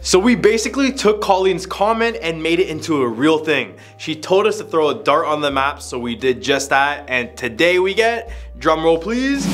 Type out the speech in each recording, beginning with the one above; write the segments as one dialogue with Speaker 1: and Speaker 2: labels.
Speaker 1: So we basically took Colleen's comment and made it into a real thing. She told us to throw a dart on the map, so we did just that, and today we get, drumroll please,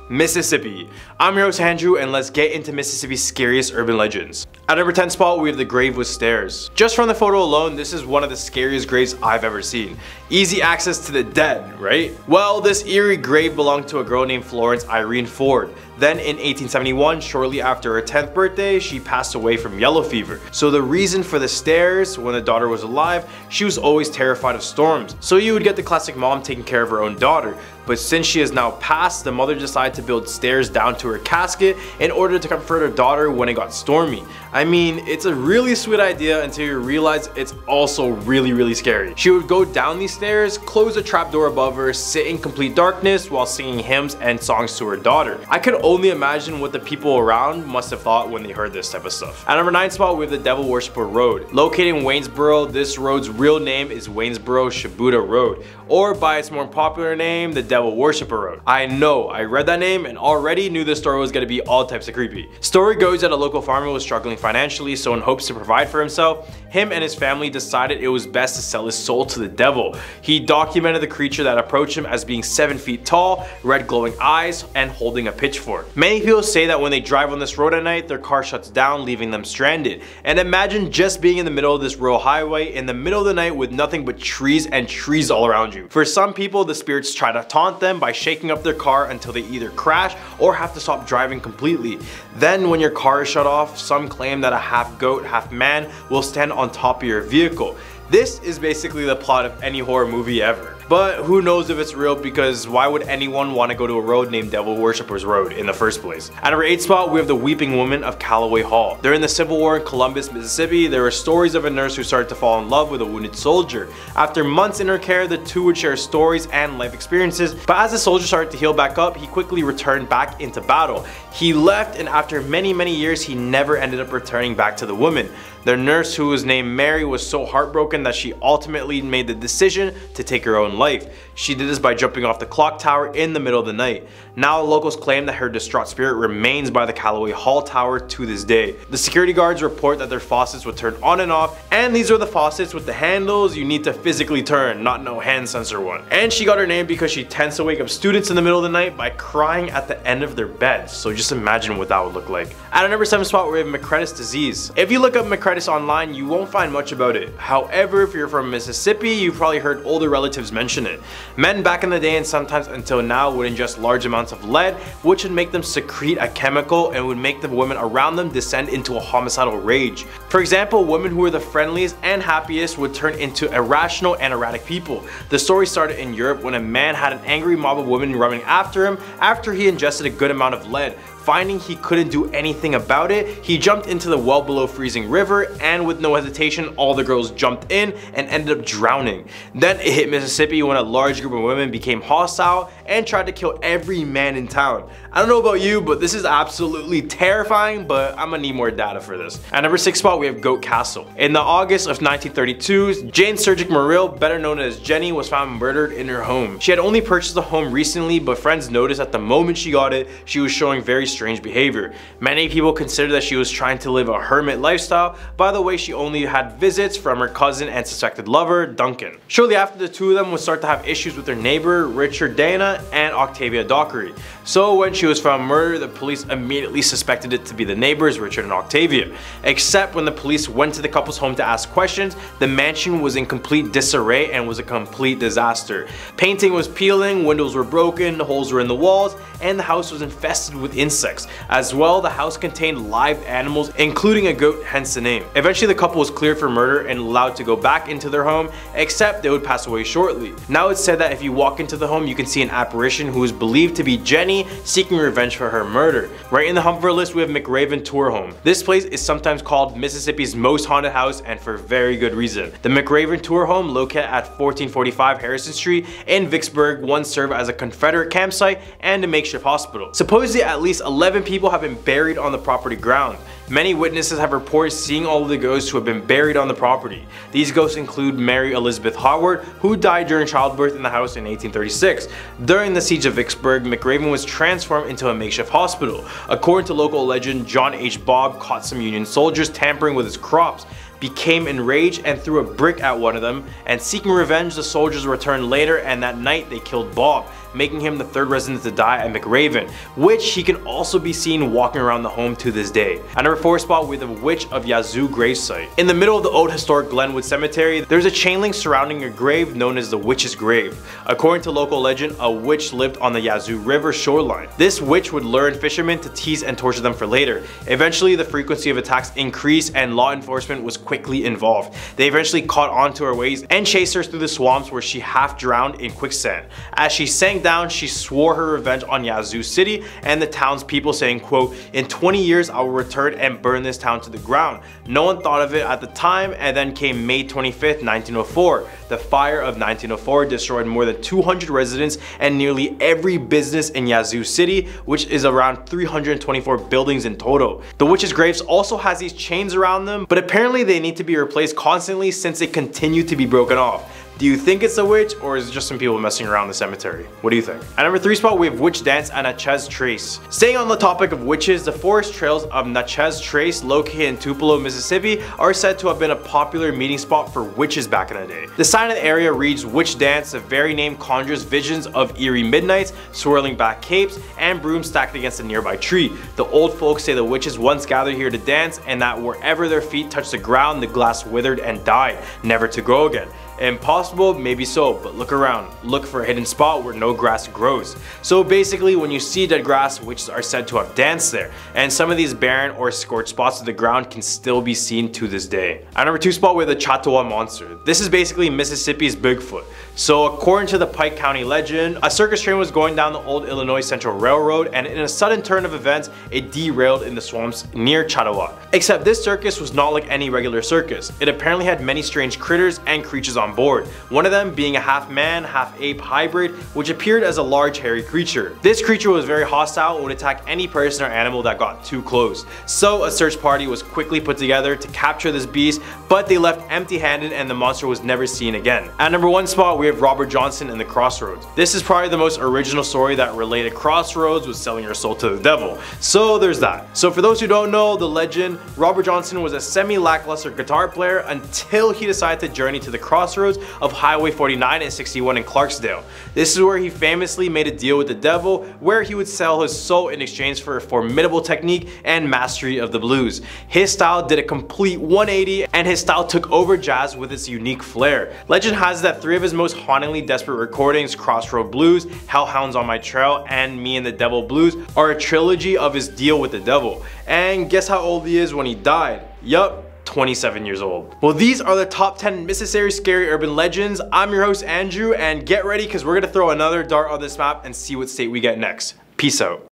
Speaker 1: Mississippi. I'm your host Andrew, and let's get into Mississippi's scariest urban legends. At number 10 spot, we have the grave with stairs. Just from the photo alone, this is one of the scariest graves I've ever seen. Easy access to the dead, right? Well, this eerie grave belonged to a girl named Florence Irene Ford. Then in 1871, shortly after her 10th birthday, she passed away from yellow fever. So the reason for the stairs, when the daughter was alive, she was always terrified of storms. So you would get the classic mom taking care of her own daughter. But since she has now passed, the mother decided to build stairs down to her casket in order to comfort her daughter when it got stormy. I mean, it's a really sweet idea until you realize it's also really scary. She would go down these stairs, close a trapdoor above her, sit in complete darkness while singing hymns and songs to her daughter. I could only imagine what the people around must have thought when they heard this type of stuff. At number 9 spot, we have the Devil Worshipper Road. Located in Waynesboro, this road's real name is Waynesboro-Shibuya Road, or by its more popular name, the Devil Worshipper Road. I know, I read that name and already knew this story was gonna be all types of creepy. Story goes that a local farmer was struggling financially, so in hopes to provide for himself, him and his family decided it was best to sell his soul to the devil. He documented the creature that approached him as being 7 feet tall, red glowing eyes, and holding a pitchfork. Many people say that when they drive on this road at night, their car shuts down, leaving them stranded. And imagine just being in the middle of this rural highway in the middle of the night with nothing but trees and trees all around you. For some people, the spirits try to taunt them by shaking up their car until they either crash or have to stop driving completely. Then when your car is shut off, some claim that a half goat, half man will stand on top of your vehicle. This is basically the plot of any horror movie ever. But who knows if it's real, because why would anyone want to go to a road named Devil Worshipper's Road in the first place? At number 8 spot, we have the Weeping Woman of Callaway Hall. During the Civil War in Columbus, Mississippi, there were stories of a nurse who started to fall in love with a wounded soldier. After months in her care, the two would share stories and life experiences, but as the soldier started to heal back up, he quickly returned back into battle. He left, and after many years, he never ended up returning back to the woman. The nurse, who was named Mary, was so heartbroken that she ultimately made the decision to take her own life. She did this by jumping off the clock tower in the middle of the night. Now locals claim that her distraught spirit remains by the Callaway Hall tower to this day. The security guards report that their faucets would turn on and off, and these are the faucets with the handles you need to physically turn, not no hand sensor one. And she got her name because she tends to wake up students in the middle of the night by crying at the end of their beds, so just imagine what that would look like. At a number 7 spot, we have McCredit's disease. If you look up McCredit's online, you won't find much about it. However, if you're from Mississippi, you've probably heard older relatives mention it. Men back in the day, and sometimes until now, would ingest large amounts of lead, which would make them secrete a chemical and would make the women around them descend into a homicidal rage. For example, women who were the friendliest and happiest would turn into irrational and erratic people. The story started in Europe when a man had an angry mob of women running after him after he ingested a good amount of lead. Finding he couldn't do anything about it, he jumped into the well below freezing river, and with no hesitation, all the girls jumped in and ended up drowning. Then it hit Mississippi when a large group of women became hostile and tried to kill every man in town. I don't know about you, but this is absolutely terrifying, but I'm gonna need more data for this. At number 6 spot, we have Goat Castle. In the August of 1932, Jane Surgic Muriel, better known as Jenny, was found murdered in her home. She had only purchased the home recently, but friends noticed that the moment she got it, she was showing very strange behavior. Many people consider that she was trying to live a hermit lifestyle. By the way, she only had visits from her cousin and suspected lover, Duncan. Shortly after, the two of them would start to have issues with their neighbor, Richard Dana and Octavia Dockery. So when she was found murdered, the police immediately suspected it to be the neighbors, Richard and Octavia. Except when the police went to the couple's home to ask questions, the mansion was in complete disarray and was a complete disaster. Painting was peeling, windows were broken, holes were in the walls, and the house was infested with insects. As well, the house contained live animals, including a goat, hence the name. Eventually, the couple was cleared for murder and allowed to go back into their home, except they would pass away shortly. Now it's said that if you walk into the home, you can see an apparition who is believed to be Jenny, seeking revenge for her murder. Right in the hump of our list, we have McRaven Tour Home. This place is sometimes called Mississippi's most haunted house, and for very good reason. The McRaven Tour Home, located at 1445 Harrison Street in Vicksburg, once served as a Confederate campsite and a makeshift hospital. Supposedly, at least 11 people have been buried on the property ground. Many witnesses have reported seeing all of the ghosts who have been buried on the property. These ghosts include Mary Elizabeth Howard, who died during childbirth in the house in 1836. During the siege of Vicksburg, McRaven was transformed into a makeshift hospital. According to local legend, John H. Bob caught some Union soldiers tampering with his crops, became enraged and threw a brick at one of them, and seeking revenge, the soldiers returned later, and that night they killed Bob, making him the third resident to die at McRaven, which he can also be seen walking around the home to this day. At number 4 spot, we have the Witch of Yazoo gravesite. In the middle of the old historic Glenwood Cemetery, there's a chain link surrounding a grave known as the Witch's Grave. According to local legend, a witch lived on the Yazoo River shoreline. This witch would lure in fishermen to tease and torture them for later. Eventually, the frequency of attacks increased and law enforcement was quickly involved. They eventually caught on to her ways and chased her through the swamps, where she half drowned in quicksand. As she sank down, she swore her revenge on Yazoo City and the townspeople, saying, quote, "In 20 years I will return and burn this town to the ground." No one thought of it at the time, and then came May 25th, 1904. The fire of 1904 destroyed more than 200 residents and nearly every business in Yazoo City, which is around 324 buildings in total. The witches' graves also has these chains around them, but apparently they need to be replaced constantly since they continue to be broken off. Do you think it's a witch, or is it just some people messing around the cemetery? What do you think? At number 3 spot, we have Witch Dance at Natchez Trace. Staying on the topic of witches, the forest trails of Natchez Trace, located in Tupelo, Mississippi, are said to have been a popular meeting spot for witches back in the day. The sign in the area reads Witch Dance. The very name conjures visions of eerie midnights, swirling back capes, and brooms stacked against a nearby tree. The old folks say the witches once gathered here to dance, and that wherever their feet touched the ground, the glass withered and died, never to grow again. Impossible? Maybe so, but look around. Look for a hidden spot where no grass grows. So basically, when you see dead grass, witches are said to have danced there, and some of these barren or scorched spots of the ground can still be seen to this day. At number 2 spot, we have the Chateau Monster. This is basically Mississippi's Bigfoot. So according to the Pike County legend, a circus train was going down the old Illinois Central Railroad, and in a sudden turn of events, it derailed in the swamps near Chateau. Except this circus was not like any regular circus. It apparently had many strange critters and creatures on board, one of them being a half man, half ape hybrid, which appeared as a large hairy creature. This creature was very hostile and would attack any person or animal that got too close. So a search party was quickly put together to capture this beast, but they left empty-handed and the monster was never seen again. At number 1 spot, we have Robert Johnson and the Crossroads. This is probably the most original story that related crossroads with selling your soul to the devil. So there's that. So for those who don't know the legend, Robert Johnson was a semi-lackluster guitar player until he decided to journey to the crossroads of Highway 49 and 61 in Clarksdale. This is where he famously made a deal with the devil, where he would sell his soul in exchange for a formidable technique and mastery of the blues. His style did a complete 180, and his style took over jazz with its unique flair. Legend has that 3 of his most hauntingly desperate recordings, Crossroad Blues, Hellhounds on My Trail, and Me and the Devil Blues, are a trilogy of his deal with the devil. And guess how old he is when he died? Yup, 27 years old. Well, these are the top 10 Mississippi scary urban legends. I'm your host Andrew, and get ready because we're gonna throw another dart on this map and see what state we get next. Peace out.